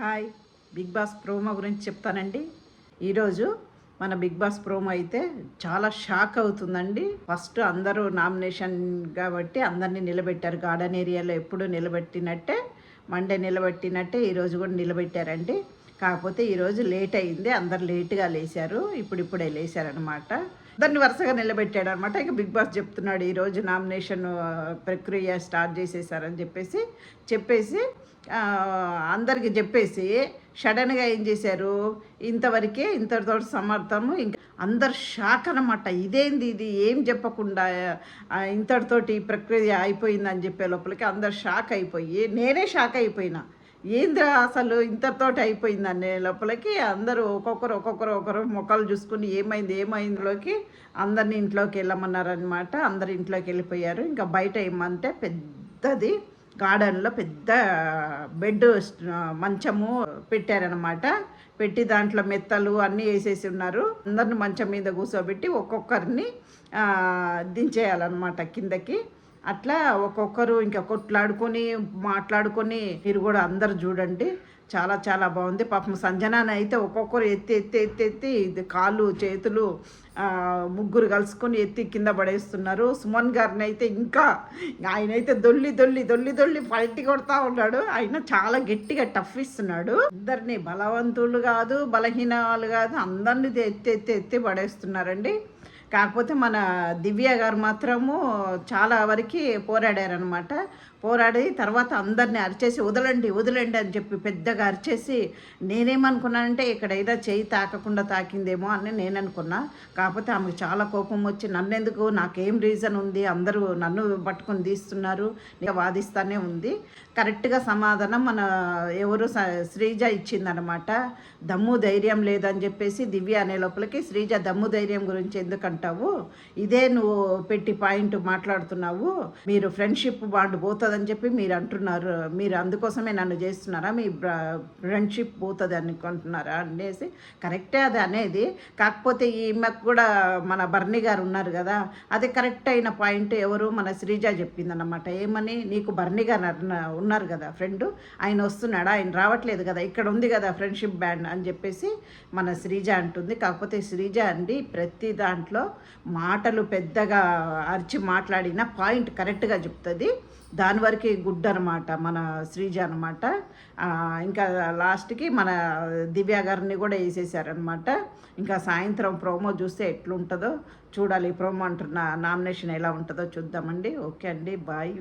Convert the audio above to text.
Hi. Big boss promo గురించి చెప్తానండి. ఈరోజు మన బిగ్ బాస్ ప్రోమో అయితే చాలా షాక్ అవుతుందండి. ఫస్ట్ అందరూ నామినేషన్ కాబట్టి అందరినీ నిలబెట్టారు. గార్డెన్ ఏరియాలో ఎప్పుడు నిలబెట్టినట్టే, మండే నిలబెట్టినట్టే ఈరోజు కూడా నిలబెట్టారండి. కాకపోతే ఈరోజు లేట్ అయింది. అందరు లేటుగా లేచారు. ఇప్పుడిప్పుడే లేచారనమాట. అందరిని వరుసగా నిలబెట్టాడు అనమాట. ఇక బిగ్ బాస్ చెప్తున్నాడు ఈరోజు నామినేషన్ ప్రక్రియ స్టార్ట్ చేసేసారని చెప్పేసి అందరికి చెప్పేసి సడన్గా ఏం చేశారు, ఇంతవరకే ఇంతటితో సమర్థము. ఇంకా అందరు షాక్ అనమాట. ఇదేంది ఇది, ఏం చెప్పకుండా ఇంతటితోటి ప్రక్రియ అయిపోయిందని చెప్పే లోపలికి అందరు షాక్ అయిపోయి, నేనే షాక్ అయిపోయినా. ఏంద్రా అసలు ఇంతటితోటి అయిపోయిందనే లోపలికి అందరూ ఒకరు ముఖాలు చూసుకుని ఏమైందిలోకి అందరిని ఇంట్లోకి వెళ్ళమన్నారనమాట. అందరు ఇంట్లోకి వెళ్ళిపోయారు. ఇంకా బయట ఏమంటే పెద్దది గార్డెన్లో పెద్ద బెడ్ మంచము పెట్టారనమాట. పెట్టి దాంట్లో మెత్తలు అన్నీ వేసేసి ఉన్నారు. అందరిని మంచం మీద కూర్చోబెట్టి ఒక్కొక్కరిని దించేయాలన్నమాట కిందకి. అట్లా ఒక్కొక్కరు ఇంకా కొట్లాడుకొని మాట్లాడుకొని మీరు కూడా అందరు చూడండి. చాలా చాలా బాగుంది. పాపం సంజనాని అయితే ఒక్కొక్కరు ఎత్తి కాళ్ళు చేతులు ముగ్గురు కలుసుకొని ఎత్తి కింద పడేస్తున్నారు. సుమన్ గారిని అయితే ఇంకా ఆయనైతే దొల్లి ఫైట్ కొడతా ఉన్నాడు. ఆయన చాలా గట్టిగా టఫ్ ఇస్తున్నాడు. అందరినీ బలవంతులు కాదు, బలహీనాలు కాదు, అందరినీ ఎత్తి పడేస్తున్నారండి. కాకపోతే మన దివ్య గారు మాత్రము చాలా వరకు పోరాడారనమాట. పోరాడి తర్వాత అందరినీ అరిచేసి వదలండి అని చెప్పి పెద్దగా అరిచేసి, నేనేమనుకున్నానంటే ఇక్కడ ఏదో చేయి తాకకుండా తాకిందేమో అని నేను అనుకున్నా. కాకపోతే ఆమెకు చాలా కోపం వచ్చి, నన్నెందుకు, నాకేం రీజన్ ఉంది, అందరూ నన్ను పట్టుకొని తీస్తున్నారు, ఇంకా వాదిస్తానే ఉంది. కరెక్ట్గా సమాధానం మన ఎవరు శ్రీజ ఇచ్చిందనమాట. దమ్ము ధైర్యం లేదని చెప్పేసి దివ్య అనే లోపలికి, శ్రీజ దమ్ము ధైర్యం గురించి ఎందుకంటావు, ఇదే నువ్వు పెట్టి పాయింట్ మాట్లాడుతున్నావు, మీరు ఫ్రెండ్షిప్ బాండ్ పోతుందని చెప్పి మీరు అంటున్నారు, మీరు అందుకోసమే నన్ను చేస్తున్నారా, మీ ఫ్రెండ్షిప్ పోతుంది అనుకుంటున్నారా అనేసి. కరెక్టే అది అనేది. కాకపోతే ఈమెకు కూడా మన బర్నీ గారు ఉన్నారు కదా, అది కరెక్ట్ అయిన పాయింట్ ఎవరు మన శ్రీజ చెప్పిందన్నమాట. ఏమని, నీకు బర్నీ గారు ఉన్నారు కదా ఫ్రెండ్, ఆయన వస్తున్నాడా, ఆయన రావట్లేదు కదా, ఇక్కడ ఉంది కదా ఫ్రెండ్షిప్ బ్యాండ్ అని చెప్పేసి మన శ్రీజ అంటుంది. కాకపోతే శ్రీజ అండి ప్రతి దాంట్లో మాటలు పెద్దగా అరిచి మాట్లాడిన పాయింట్ కరెక్ట్గా చెప్తుంది. దాని వరకు గుడ్ అనమాట మన శ్రీజ అనమాట. ఇంకా లాస్ట్కి మన దివ్య గారిని కూడా వేసేసారనమాట. ఇంకా సాయంత్రం ప్రోమో చూస్తే ఎట్లుంటుందో చూడాలి. ప్రోమో అంటున్న నామినేషన్ ఎలా ఉంటుందో చూద్దామండి. ఓకే అండి, బాయ్.